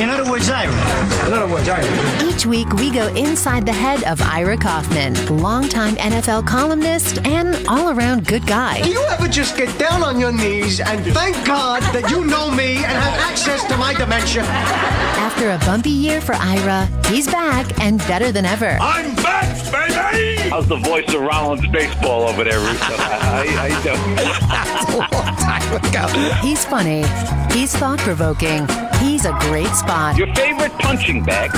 In other words, Ira. Each week, we go inside the head of Ira Kaufman, longtime NFL columnist and all-around good guy. Do you ever just get down on your knees and thank God that you know me and have access to my dementia? After a bumpy year for Ira, he's back and better than ever. I'm back, baby! How's the voice of Rollins baseball over there, Russo? How you doing? That's a long time ago. He's funny. He's thought-provoking. He's a great spot. Your favorite punching bag,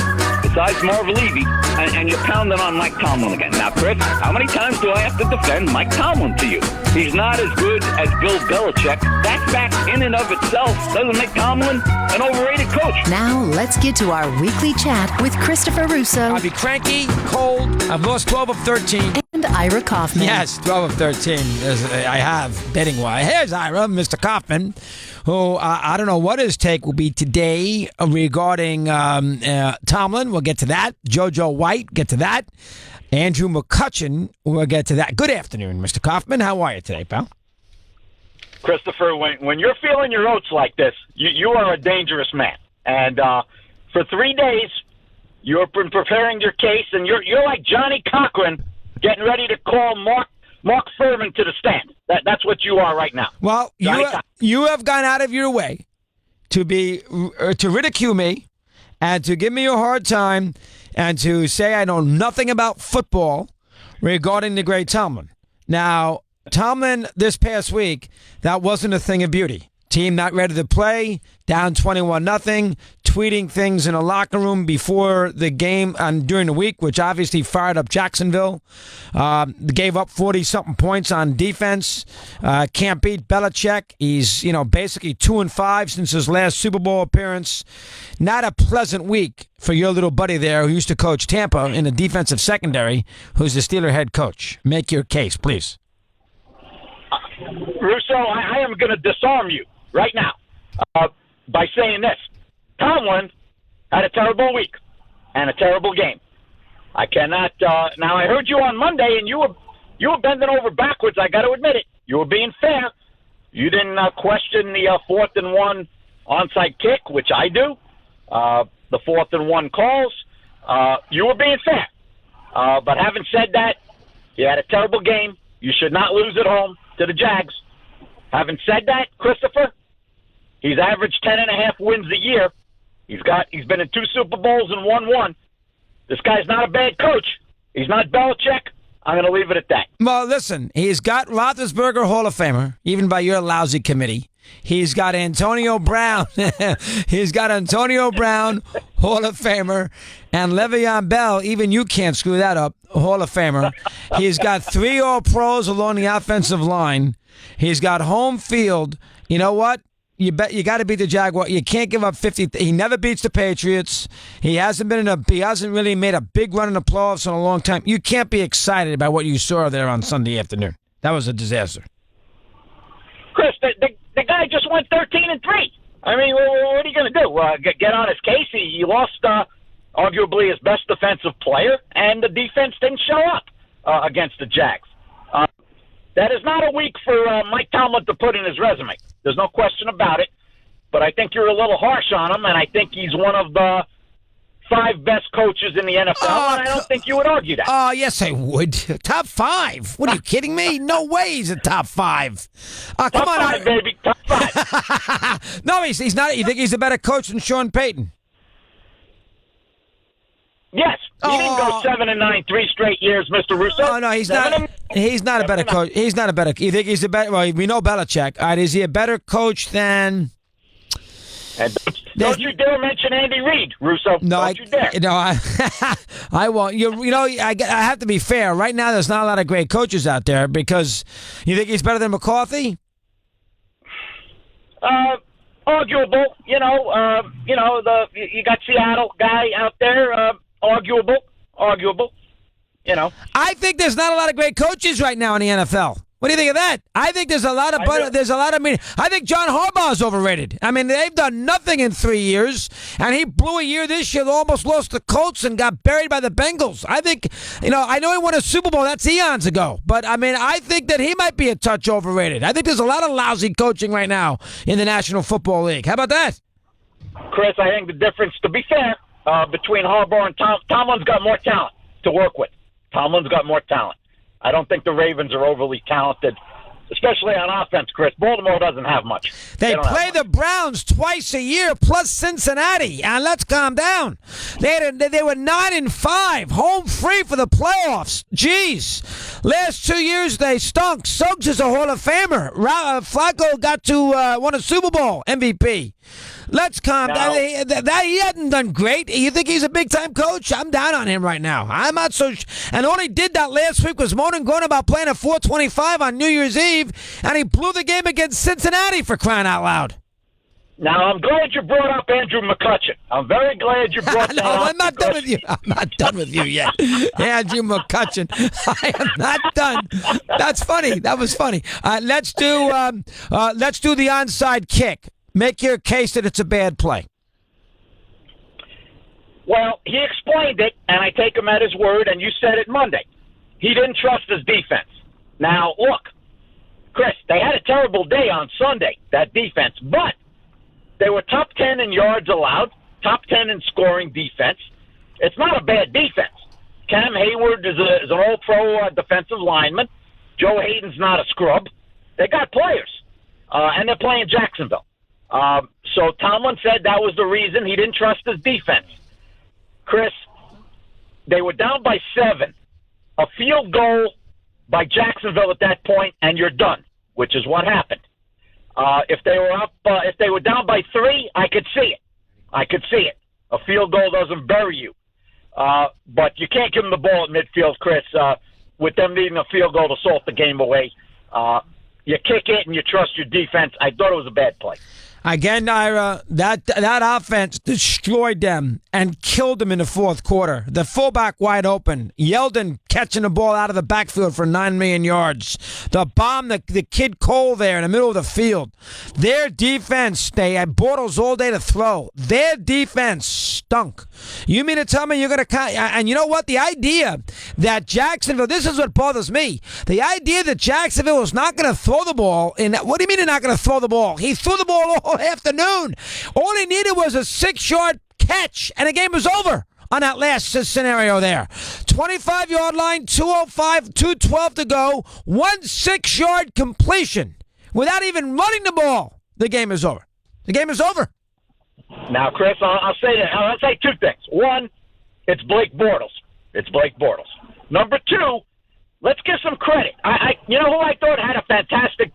besides Marv Levy, and you're pounding on Mike Tomlin again. Now, Chris, how many times do I have to defend Mike Tomlin to you? He's not as good as Bill Belichick. That fact in and of itself doesn't make Tomlin an overrated coach. Now, let's get to our weekly chat with Christopher Russo. I'll be cranky, cold. I've lost 12 of 13. And Ira Kaufman. Yes, 12 of 13. I have betting wise. Here's Ira, Mr. Kaufman, who I don't know what his take will be today regarding Tomlin. We'll get to that. JoJo White, get to that. Andrew McCutcheon, we'll get to that. Good afternoon, Mr. Kaufman. How are you today, pal? Christopher, when you're feeling your oats like this, you are a dangerous man. And for 3 days, you've been preparing your case, and you're like Johnny Cochran getting ready to call Mark Furman to the stand. That's what you are right now. Well, you have gone out of your way to ridicule me and to give me a hard time and to say I know nothing about football regarding the great Tomlin. Now, Tomlin this past week, that wasn't a thing of beauty. Team not ready to play, down 21-0, tweeting things in a locker room before the game and during the week, which obviously fired up Jacksonville. Gave up 40-something points on defense. Can't beat Belichick. He's, basically 2-5 since his last Super Bowl appearance. Not a pleasant week for your little buddy there who used to coach Tampa in the defensive secondary, who's the Steeler head coach. Make your case, please. Russo, I am going to disarm you right now by saying this. Tomlin had a terrible week and a terrible game. I cannot. Now, I heard you on Monday, and you were bending over backwards. I got to admit it. You were being fair. You didn't question the 4th and 1 onside kick, which I do. The 4th and 1 calls. You were being fair. But having said that, he had a terrible game. You should not lose at home to the Jags. Having said that, Christopher, he's averaged 10.5 wins a year. He's been in 2 Super Bowls and won 1. This guy's not a bad coach. He's not Belichick. I'm going to leave it at that. Well, listen, he's got Roethlisberger, Hall of Famer, even by your lousy committee. He's got Antonio Brown. He's got Antonio Brown, Hall of Famer, and Le'Veon Bell. Even you can't screw that up, Hall of Famer. He's got 3 All-Pros along the offensive line. He's got home field. You know what? You got to beat the Jaguars. You can't give up 50. He never beats the Patriots. He hasn't really made a big run in the playoffs in a long time. You can't be excited about what you saw there on Sunday afternoon. That was a disaster. Chris, the guy just went 13-3. I mean, what are you going to do? Get on his case? He lost arguably his best defensive player, and the defense didn't show up against the Jags. That is not a week for Mike Tomlin to put in his resume. There's no question about it. But I think you're a little harsh on him, and I think he's one of the 5 best coaches in the NFL, and I don't think you would argue that. Oh, yes, I would. Top 5? What, are you kidding me? No way he's a top 5. Come top on, 5, baby. Top 5. No, he's not. You think he's a better coach than Sean Payton? Yes. He didn't go 7-9 3 straight years, Mr. Russo. No, he's not. He's not a better coach. He's not a better. You think he's a better? Well, we know Belichick. All right, is he a better coach than? And don't you dare mention Andy Reid, Russo. No, don't you dare. No, I won't. I have to be fair. Right now, there's not a lot of great coaches out there because you think he's better than McCarthy? Arguable. You got Seattle guy out there. Arguable. I think there's not a lot of great coaches right now in the NFL. What do you think of that? I think there's a lot of I think John Harbaugh is overrated. I mean, they've done nothing in 3 years, and he blew a year this year, almost lost the Colts and got buried by the Bengals. I think, I know he won a Super Bowl, that's eons ago, but I mean, I think that he might be a touch overrated. I think there's a lot of lousy coaching right now in the National Football League. How about that? Chris, I think the difference, to be fair, between Harbaugh and Tomlin's got more talent to work with. Tomlin's got more talent. I don't think the Ravens are overly talented, especially on offense, Chris. Baltimore doesn't have much. They play the Browns twice a year, plus Cincinnati. And let's calm down. They were 9-5, home free for the playoffs. Jeez. Last 2 years they stunk. Suggs is a Hall of Famer. Flacco got to won a Super Bowl MVP. Let's calm down. He hadn't done great. You think he's a big-time coach? I'm down on him right now. I'm not so and all he did that last week was moan and groan about playing at 4:25 on New Year's Eve, and he blew the game against Cincinnati, for crying out loud. Now, I'm glad you brought up Andrew McCutcheon. I'm very glad you brought that up. I'm not done with you. I'm not done with you yet. Andrew McCutcheon. I am not done. That's funny. That was funny. Let's do the onside kick. Make your case that it's a bad play. Well, he explained it, and I take him at his word, and you said it Monday. He didn't trust his defense. Now, look, Chris, they had a terrible day on Sunday, that defense, but they were top 10 in yards allowed, top 10 in scoring defense. It's not a bad defense. Cam Hayward is an all-pro defensive lineman. Joe Hayden's not a scrub. They got players, and they're playing Jacksonville. So Tomlin said that was the reason he didn't trust his defense. Chris, they were down by 7. A field goal by Jacksonville at that point, and you're done, which is what happened. If they were down by 3, I could see it. A field goal doesn't bury you. But you can't give them the ball at midfield, Chris, with them needing a field goal to salt the game away. You kick it and you trust your defense. I thought it was a bad play. Again, Ira, that offense destroyed them and killed them in the fourth quarter. The fullback wide open. Yeldon catching the ball out of the backfield for 9 million yards. The bomb, the kid Cole there in the middle of the field. Their defense, they had Bortles all day to throw. Their defense stunk. You mean to tell me you're going to... And you know what? The idea that Jacksonville... This is what bothers me. The idea that Jacksonville was not going to throw the ball... What do you mean they're not going to throw the ball? He threw the ball all afternoon. All he needed was a 6-yard catch, and the game was over on that last scenario there. 25-yard line, 2:05, 2:12 to go, 1 6-yard completion without even running the ball. The game is over. The game is over. Now, Chris, I'll say 2 things. One, it's Blake Bortles. Number 2, let's give some credit. You know who I thought had a fantastic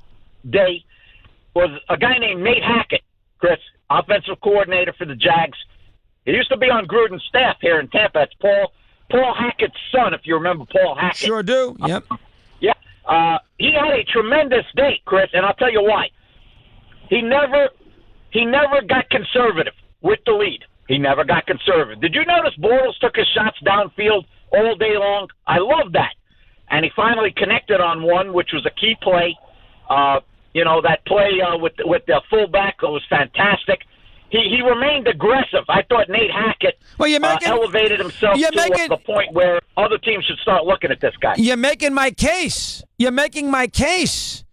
day was a guy named Nate Hackett, Chris, offensive coordinator for the Jags. He used to be on Gruden's staff here in Tampa. It's Paul Hackett's son, if you remember Paul Hackett. Sure do, yep. Yeah. He had a tremendous day, Chris, and I'll tell you why. He never got conservative with the lead. He never got conservative. Did you notice Bortles took his shots downfield all day long? I love that. And he finally connected on one, which was a key play. That play with the fullback was fantastic. He remained aggressive. I thought Nate Hackett elevated himself to the point where other teams should start looking at this guy. You're making my case.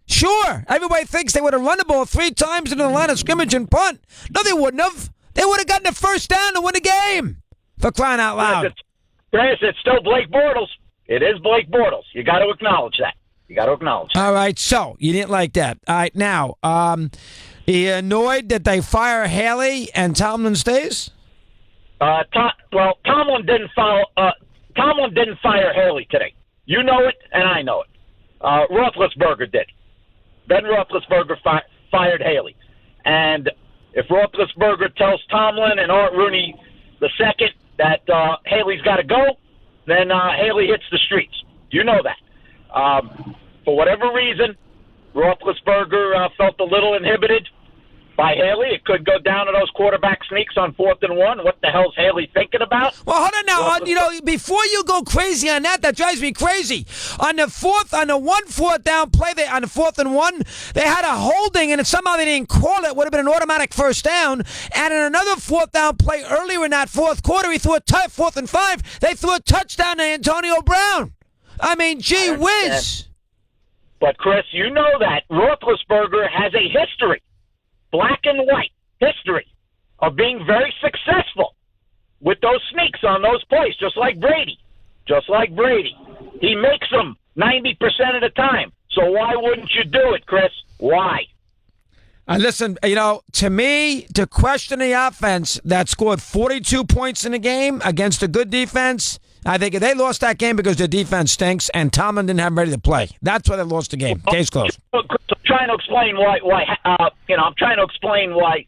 Sure, everybody thinks they would have run the ball 3 times into the line of scrimmage and punt. No, they wouldn't have. They would have gotten the first down to win the game. For crying out loud. Chris, it's still Blake Bortles. It is Blake Bortles. You got to acknowledge that. All right, so you didn't like that. All right, now, you annoyed that they fire Haley and Tomlin stays? Tomlin didn't fire Haley today. You know it, and I know it. Roethlisberger did. Ben Roethlisberger fired Haley. And if Roethlisberger tells Tomlin and Art Rooney II that Haley's got to go, then Haley hits the streets. You know that. For whatever reason, Roethlisberger felt a little inhibited by Haley. It could go down to those quarterback sneaks on 4th and 1. What the hell's Haley thinking about? Well, hold on now. Before you go crazy on that drives me crazy. On the 4th down play, on the 4th and 1, they had a holding, and somehow they didn't call it. Would have been an automatic first down. And in another 4th down play earlier in that fourth quarter, he threw a 4th and 5. They threw a touchdown to Antonio Brown. I mean, gee whiz. But, Chris, you know that Roethlisberger has a history, black and white history, of being very successful with those sneaks on those plays, just like Brady. Just like Brady. He makes them 90% of the time. So why wouldn't you do it, Chris? Why? Listen, to me, to question the offense that scored 42 points in a game against a good defense, I think they lost that game because their defense stinks and Tomlin didn't have them ready to play. That's why they lost the game. Case closed. I'm trying to explain I'm trying to explain why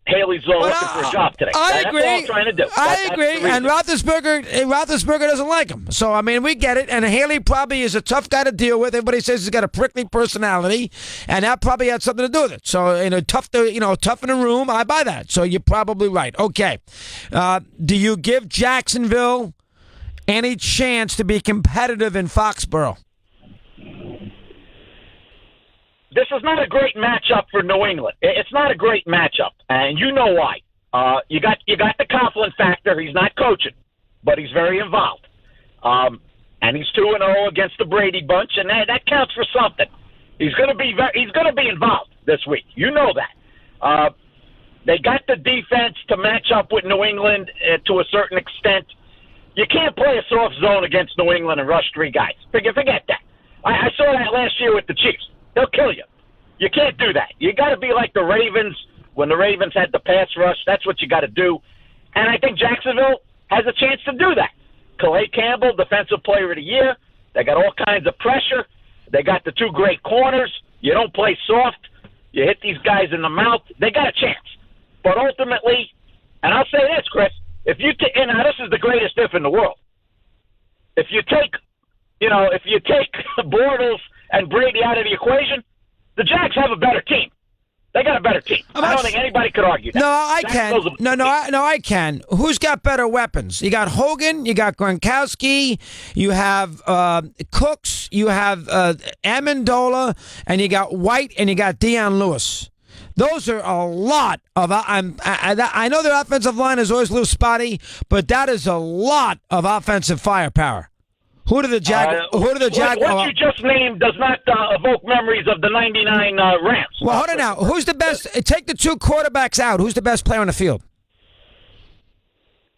Haley's looking for a job today. I agree. That's all I'm trying to do. I agree. And Roethlisberger doesn't like him. So, I mean, we get it. And Haley probably is a tough guy to deal with. Everybody says he's got a prickly personality, and that probably had something to do with it. So, tough in a room. I buy that. So, you're probably right. Okay. Do you give Jacksonville any chance to be competitive in Foxborough? This is not a great matchup for New England. It's not a great matchup, and you know why. You got the Coughlin factor. He's not coaching, but he's very involved. And he's 2-0 against the Brady bunch, and that counts for something. He's going to be involved this week. You know that. They got the defense to match up with New England to a certain extent. You can't play a soft zone against New England and rush three guys. Forget that. I saw that last year with the Chiefs. They'll kill you. You can't do that. You got to be like the Ravens when the Ravens had the pass rush. That's what you got to do. And I think Jacksonville has a chance to do that. Calais Campbell, Defensive Player of the Year. They got all kinds of pressure. They got the two great corners. You don't play soft. You hit these guys in the mouth. They got a chance. But ultimately, and I'll say this, Chris, and now this is the greatest if in the world. If you take Bortles and Brady out of the equation, the Jags have a better team. They got a better team. I don't think anybody could argue that. No, I can. I can. Who's got better weapons? You got Hogan, you got Gronkowski, you have Cooks, you have Amendola, and you got White, and you got Deion Lewis. Those are a lot of. I know their offensive line is always a little spotty, but that is a lot of offensive firepower. Who do the Jags? What you just named does not evoke memories of the '99 Rams. Well, hold on now. Who's the best? Take the two quarterbacks out. Who's the best player on the field?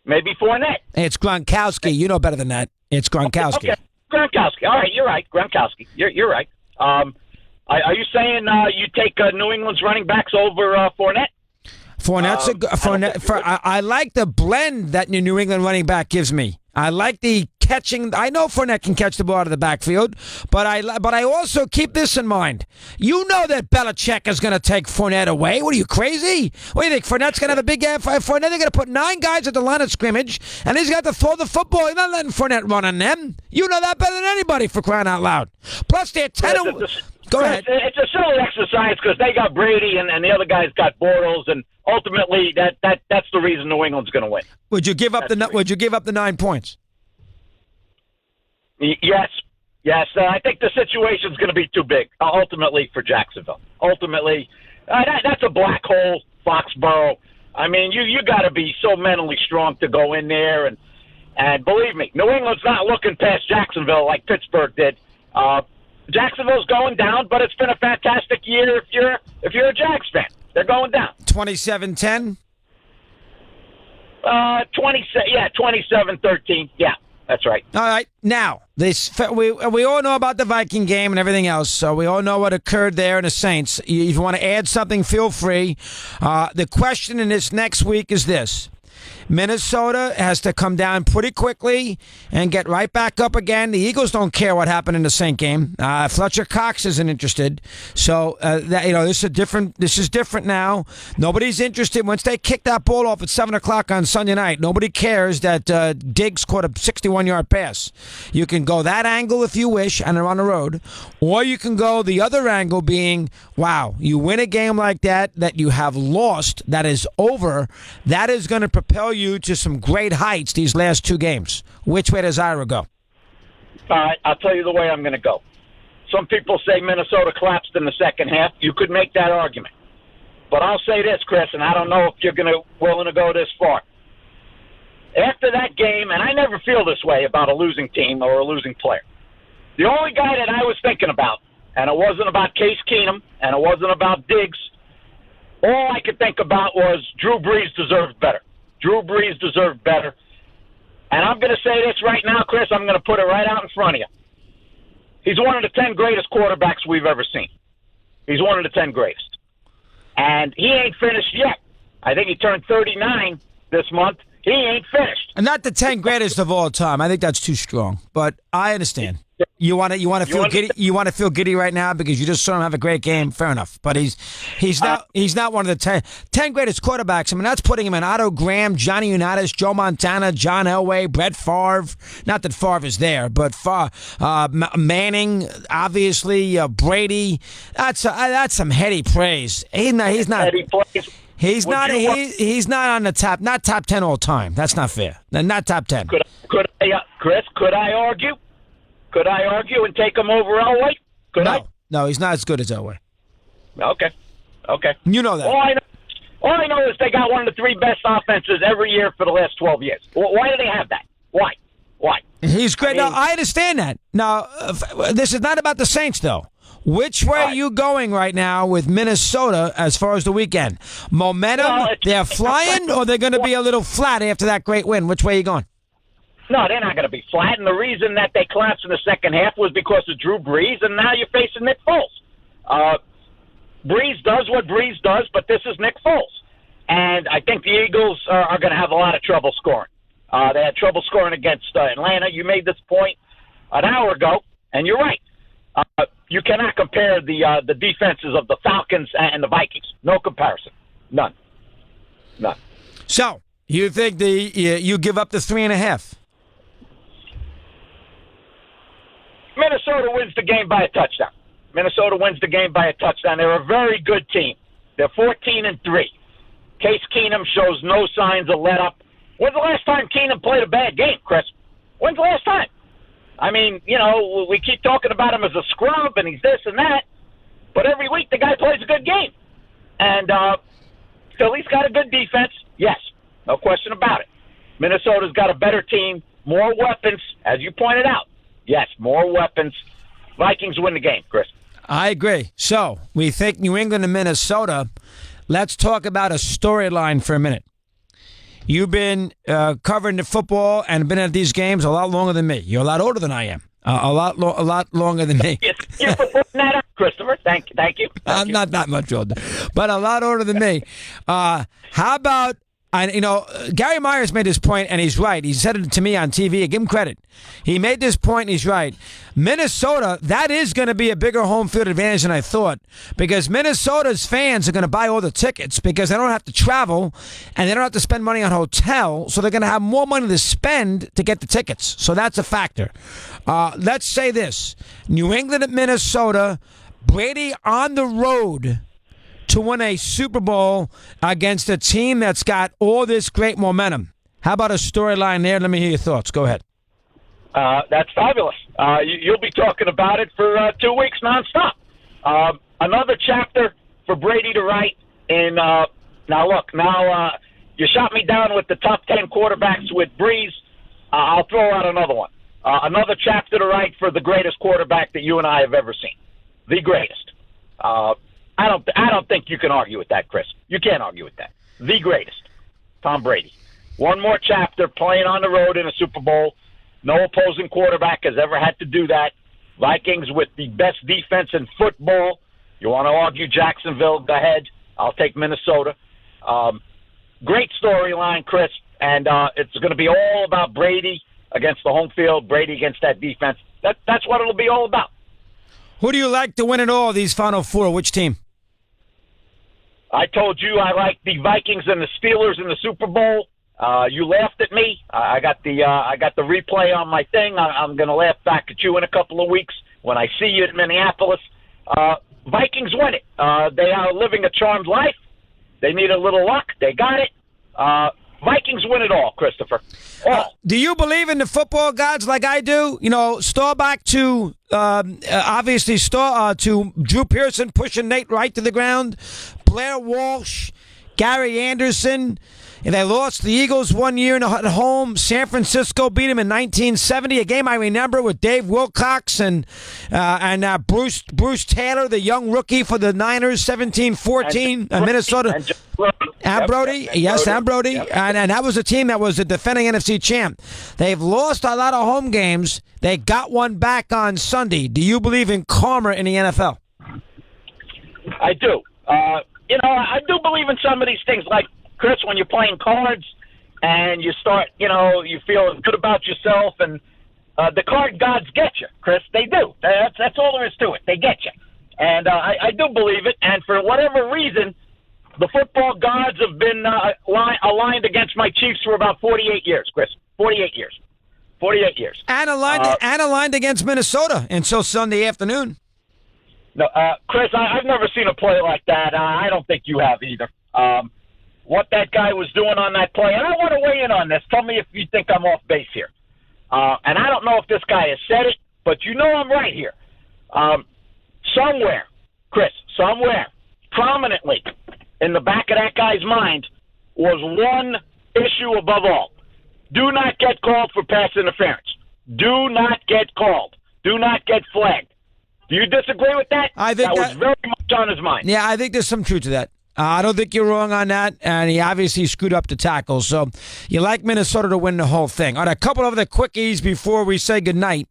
Maybe Fournette. It's Gronkowski. You know better than that. It's Gronkowski. Okay. Gronkowski. All right, you're right. Gronkowski. You're right. Are you saying you take New England's running backs over Fournette? Fournette's I like the blend that New England running back gives me. I like the catching. I know Fournette can catch the ball out of the backfield, but I also keep this in mind. You know that Belichick is going to take Fournette away. What are you, crazy? What do you think? Fournette's going to have a big game? Fournette, they're going to put 9 guys at the line of scrimmage, and he's got to throw the football. He's not letting Fournette run on them. You know that better than anybody, for crying out loud. Plus, they're 10. Go ahead. It's a silly exercise because they got Brady and the other guys got Bortles, and ultimately that's the reason New England's going to win. Would you give up the 9 points? Yes. I think the situation's going to be too big ultimately for Jacksonville. Ultimately, that's a black hole, Foxborough. I mean, you got to be so mentally strong to go in there, and believe me, New England's not looking past Jacksonville like Pittsburgh did. Jacksonville's going down, but it's been a fantastic year if you're a Jags fan. They're going down. 27-10? 27-13. Yeah, that's right. All right. Now, we all know about the Viking game and everything else, so we all know what occurred there in the Saints. If you want to add something, feel free. The question in this next week is this. Minnesota has to come down pretty quickly and get right back up again. The Eagles don't care what happened in the Saint game. Fletcher Cox isn't interested. So this is different now. Nobody's interested. Once they kick that ball off at 7:00 on Sunday night, nobody cares that Diggs caught a 61-yard pass. You can go that angle if you wish, and they're on the road, or you can go the other angle, being, wow, you win a game like that you have lost, that is over. That is going to propel you to some great heights these last 2 games. Which way does Ira go? All right, I'll tell you the way I'm going to go. Some people say Minnesota collapsed in the second half. You could make that argument. But I'll say this, Chris, and I don't know if you're willing to go this far. After that game, and I never feel this way about a losing team or a losing player, the only guy that I was thinking about, and it wasn't about Case Keenum, and it wasn't about Diggs all I could think about was Drew Brees deserved better. Drew Brees deserved better. And I'm going to say this right now, Chris. I'm going to put it right out in front of you. He's one of the 10 greatest quarterbacks we've ever seen. He's one of the 10 greatest. And he ain't finished yet. I think he turned 39 this month. He ain't finished. And not the 10 greatest of all time. I think that's too strong. But I understand. You want to feel giddy. You want to feel giddy right now because you just saw him have a great game. Fair enough. But he's not one of the 10 greatest quarterbacks. I mean, that's putting him in Otto Graham, Johnny Unitas, Joe Montana, John Elway, Brett Favre. Not that Favre is there, but Manning, obviously Brady. That's some heady praise. He's not. Heady praise. He's not on the top 10 all time. That's not fair. Not top 10. Chris, could I argue? Could I argue and take him over Elway? No, he's not as good as Elway. Okay. You know that. All I know is they got one of the 3 best offenses every year for the last 12 years. Why do they have that? Why? He's great. I understand that. Now, this is not about the Saints, though. Which way are you going right now with Minnesota as far as the weekend? Momentum, they're flying, or they're going to be a little flat after that great win? Which way are you going? No, they're not going to be flat. And the reason that they collapsed in the second half was because of Drew Brees, and now you're facing Nick Foles. Brees does what Brees does, but this is Nick Foles. And I think the Eagles are going to have a lot of trouble scoring. They had trouble scoring against Atlanta. You made this point an hour ago, and you're right. You cannot compare the defenses of the Falcons and the Vikings. No comparison. None. So, you think you give up the 3.5? Minnesota wins the game by a touchdown. They're a very good team. They're 14-3. Case Keenum shows no signs of let up. When's the last time Keenum played a bad game, Chris? When's the last time? I mean, we keep talking about him as a scrub and he's this and that, but every week the guy plays a good game. And Philly's got a good defense. Yes, no question about it. Minnesota's got a better team, more weapons, as you pointed out. Yes, more weapons. Vikings win the game, Chris. I agree. So, we think New England and Minnesota. Let's talk about a storyline for a minute. You've been covering the football and been at these games a lot longer than me. You're a lot older than I am. A lot longer than me. Thank you for putting that up, Christopher. Thank you. I'm not that much older, but a lot older than me. How about, Gary Myers made this point, and he's right. He said it to me on TV. I give him credit. He made this point, and he's right. Minnesota, that is going to be a bigger home field advantage than I thought, because Minnesota's fans are going to buy all the tickets because they don't have to travel, and they don't have to spend money on hotel, so they're going to have more money to spend to get the tickets. So that's a factor. Let's say this. New England at Minnesota, Brady on the road to win a Super Bowl against a team that's got all this great momentum. How about a storyline there? Let me hear your thoughts. Go ahead. That's fabulous. You'll be talking about it for 2 weeks nonstop. Another chapter for Brady to write. You shot me down with the top 10 quarterbacks with Brees. I'll throw out another one. Another chapter to write for the greatest quarterback that you and I have ever seen. The greatest. I don't think you can argue with that, Chris. You can't argue with that. The greatest, Tom Brady. One more chapter, playing on the road in a Super Bowl. No opposing quarterback has ever had to do that. Vikings with the best defense in football. You want to argue Jacksonville? Go ahead. I'll take Minnesota. Great storyline, Chris, and it's going to be all about Brady against the home field, Brady against that defense. That's what it'll be all about. Who do you like to win it all, these Final Four? Which team? I told you I like the Vikings and the Steelers in the Super Bowl. You laughed at me. I got the replay on my thing. I'm going to laugh back at you in a couple of weeks when I see you in Minneapolis. Vikings win it. They are living a charmed life. They need a little luck. They got it. Vikings win it all, Christopher. Do you believe in the football gods like I do? Staubach to obviously to Drew Pearson pushing Nate Wright to the ground, Blair Walsh, Gary Anderson. They lost the Eagles one year at home. San Francisco beat them in 1970, a game I remember with Dave Wilcox and Bruce Taylor, the young rookie for the Niners, 17-14, Minnesota. And Brody, yes, and Brody. Yep. And that was a team that was the defending NFC champ. They've lost a lot of home games. They got one back on Sunday. Do you believe in karma in the NFL? I do. I do believe in some of these things. Like, Chris, when you're playing cards and you start, you feel good about yourself, and the card gods get you, Chris. They do. That's all there is to it. They get you. And I do believe it. And for whatever reason, the football gods have been aligned against my Chiefs for about 48 years, Chris. 48 years. 48 years. And aligned against Minnesota until Sunday afternoon. No, Chris, I've never seen a play like that. I don't think you have either. What that guy was doing on that play, and I want to weigh in on this. Tell me if you think I'm off base here. And I don't know if this guy has said it, but I'm right here. Somewhere, Chris, prominently in the back of that guy's mind was one issue above all. Do not get called for pass interference. Do not get called. Do not get flagged. Do you disagree with that? I think that was very much on his mind. Yeah, I think there's some truth to that. I don't think you're wrong on that, and he obviously screwed up the tackles. So you like Minnesota to win the whole thing. All right, a couple of the quickies before we say goodnight.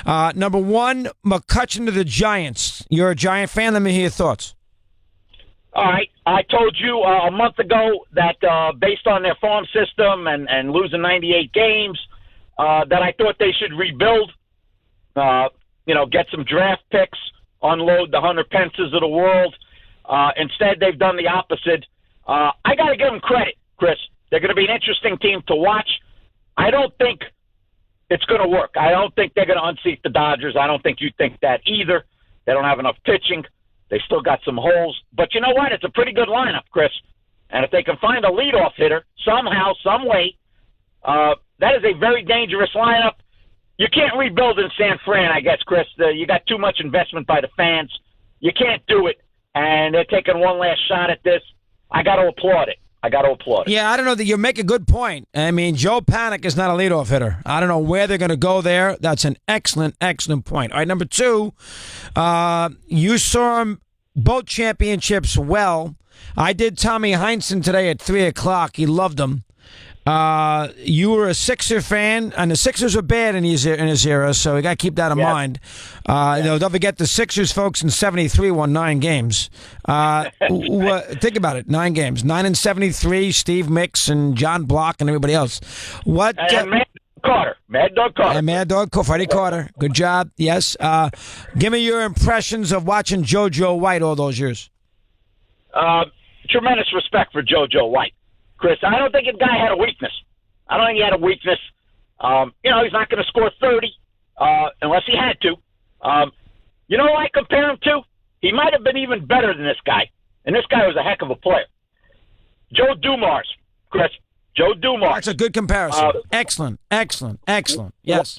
Number one, McCutchen to the Giants. You're a Giant fan. Let me hear your thoughts. All right. I told you a month ago that based on their farm system and losing 98 games, that I thought they should rebuild, get some draft picks, unload the Hunter Pences of the world. Instead, they've done the opposite. I got to give them credit, Chris. They're going to be an interesting team to watch. I don't think it's going to work. I don't think they're going to unseat the Dodgers. I don't think you think that either. They don't have enough pitching. They still got some holes. But you know what? It's a pretty good lineup, Chris. And if they can find a leadoff hitter somehow, some way, that is a very dangerous lineup. You can't rebuild in San Fran, I guess, Chris. You got too much investment by the fans. You can't do it. And they're taking one last shot at this. I got to applaud it. Yeah, I don't know that you make a good point. I mean, Joe Panic is not a leadoff hitter. I don't know where they're going to go there. That's an excellent, excellent point. All right, number two, you saw him both championships well. I did Tommy Heinsohn today at 3 o'clock. He loved them. You were a Sixer fan, and the Sixers were bad in his era, so you got to keep that in mind. Don't forget the Sixers, folks, in '73 won 9 games. Think about it, 9 games, 9 and 73. Steve Mix and John Block and everybody else. Mad Dog Carter, Freddie Carter. Good job. Yes. Give me your impressions of watching JoJo White all those years. Tremendous respect for JoJo White. Chris, I don't think the guy had a weakness. I don't think he had a weakness. He's not going to score 30 unless he had to. You know who I compare him to? He might have been even better than this guy, and this guy was a heck of a player. Joe Dumars, Chris. Joe Dumars. That's a good comparison. Excellent. Yes.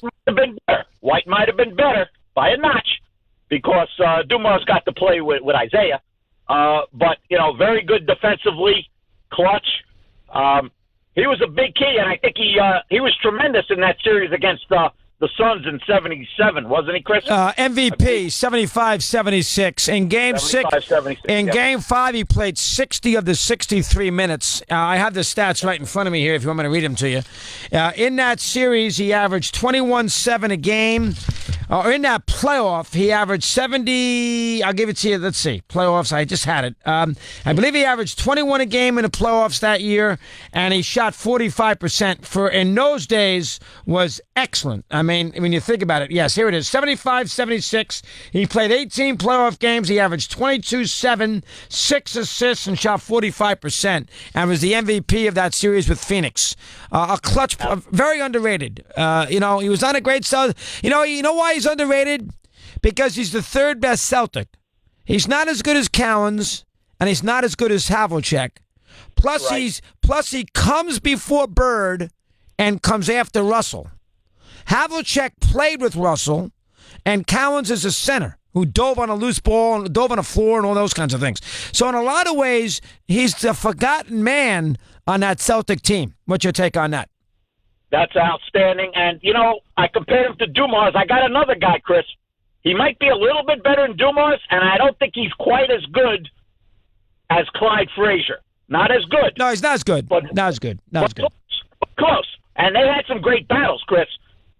White might have been better by a notch because Dumars got to play with Isaiah. But, very good defensively, clutch. He was a big key, and I think he was tremendous in that series against the Suns in 77, wasn't he, Chris? MVP, 75-76. In Game 6, Game 5, he played 60 of the 63 minutes. I have the stats right in front of me here if you want me to read them to you. In that series, he averaged 21-7 a game. In that playoff, he averaged 70. I'll give it to you. Let's see. Playoffs, I just had it. I believe he averaged 21 a game in the playoffs that year, and he shot 45%. In those days was excellent. I mean, when you think about it, yes, here it is. 75-76. He played 18 playoff games. He averaged 22-7, 6 assists, and shot 45%, and was the MVP of that series with Phoenix. A clutch, very underrated. He was not a great Celtic. You know why he's underrated? Because he's the third best Celtic. He's not as good as Cowens, and he's not as good as Havlicek. Plus, he comes before Bird and comes after Russell. Havlicek played with Russell, and Cowens is a center who dove on a loose ball, dove on a floor, and all those kinds of things. So in a lot of ways, he's the forgotten man on that Celtic team. What's your take on that? That's outstanding. And, I compared him to Dumas. I got another guy, Chris. He might be a little bit better than Dumas, and I don't think he's quite as good as Clyde Frazier. Not as good. No, he's not as good. But, not as good. Not as good. Close. And they had some great battles, Chris.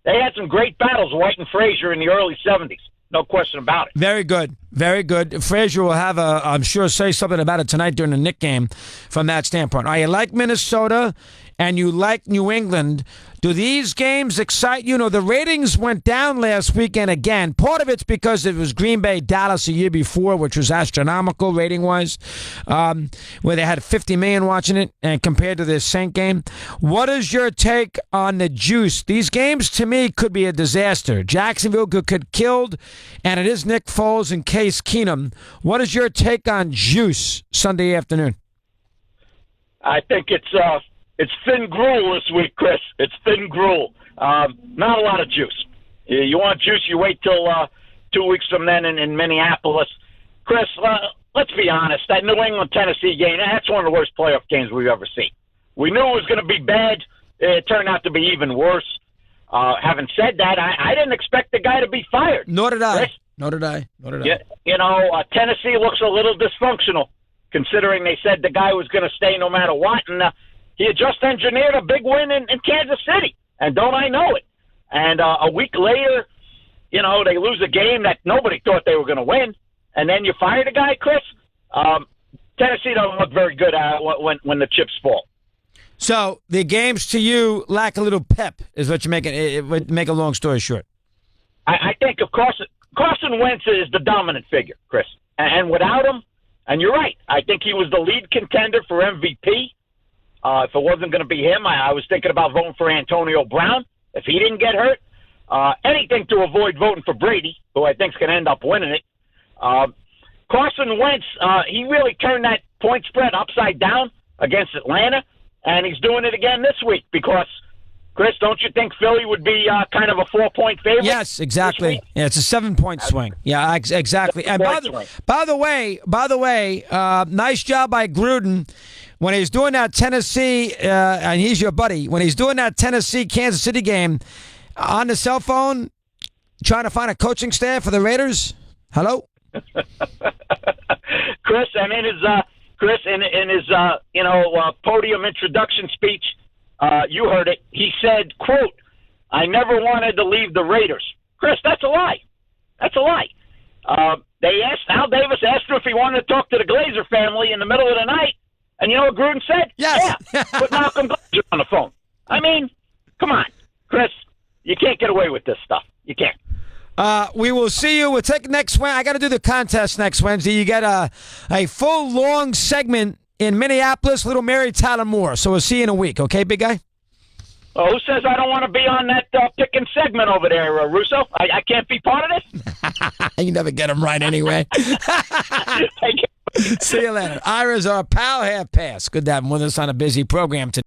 They had some great battles, White and Frazier, in the early 70s. No question about it. Very good. Very good. Frazier will have I'm sure, say something about it tonight during the Knick game from that standpoint. You like Minnesota and you like New England. Do these games excite you? The ratings went down last weekend again. Part of it's because it was Green Bay, Dallas a year before, which was astronomical rating-wise, where they had 50 million watching it, and compared to this Saint game. What is your take on the juice? These games, to me, could be a disaster. Jacksonville could get killed, and it is Nick Foles and Case Keenum. What is your take on juice Sunday afternoon? I think it's thin gruel this week, Chris. It's thin gruel. Not a lot of juice. You want juice, you wait till 2 weeks from then in Minneapolis. Chris, let's be honest. That New England-Tennessee game, that's one of the worst playoff games we've ever seen. We knew it was going to be bad. It turned out to be even worse. Having said that, I didn't expect the guy to be fired. Nor did I. Chris? Nor did I. Yeah, Tennessee looks a little dysfunctional, considering they said the guy was going to stay no matter what, and he had just engineered a big win in Kansas City, and don't I know it? And a week later, they lose a game that nobody thought they were going to win, and then you fire the guy, Chris. Tennessee don't look very good when the chips fall. So the games to you lack a little pep, is what you're making. It would make a long story short. I think of Carson Wentz is the dominant figure, Chris, and without him, and you're right, I think he was the lead contender for MVP. If it wasn't going to be him, I was thinking about voting for Antonio Brown if he didn't get hurt. Anything to avoid voting for Brady, who I think is going to end up winning it. Carson Wentz, he really turned that point spread upside down against Atlanta, and he's doing it again this week because, Chris, don't you think Philly would be kind of a 4-point favorite? Yes, exactly. Yeah, it's a 7-point swing. Yeah, exactly. And by the way, nice job by Gruden. When he's doing that Tennessee, and he's your buddy, when he's doing that Tennessee-Kansas City game on the cell phone, trying to find a coaching staff for the Raiders. Hello? Chris, and in his podium introduction speech, you heard it. He said, quote, "I never wanted to leave the Raiders." Chris, that's a lie. That's a lie. Al Davis asked him if he wanted to talk to the Glazer family in the middle of the night. And you know what Gruden said? Yes. Yeah, put Malcolm Glazer on the phone. I mean, come on, Chris. You can't get away with this stuff. You can't. We will see you. We'll take next Wednesday. I got to do the contest next Wednesday. You get a full, long segment in Minneapolis, Little Mary Tyler Moore. So we'll see you in a week, okay, big guy? Oh, who says I don't want to be on that picking segment over there, Russo? I can't be part of this? You never get them right anyway. Thank you. See you later. Ira's our pal, half pass. Good to have him with us on a busy program today.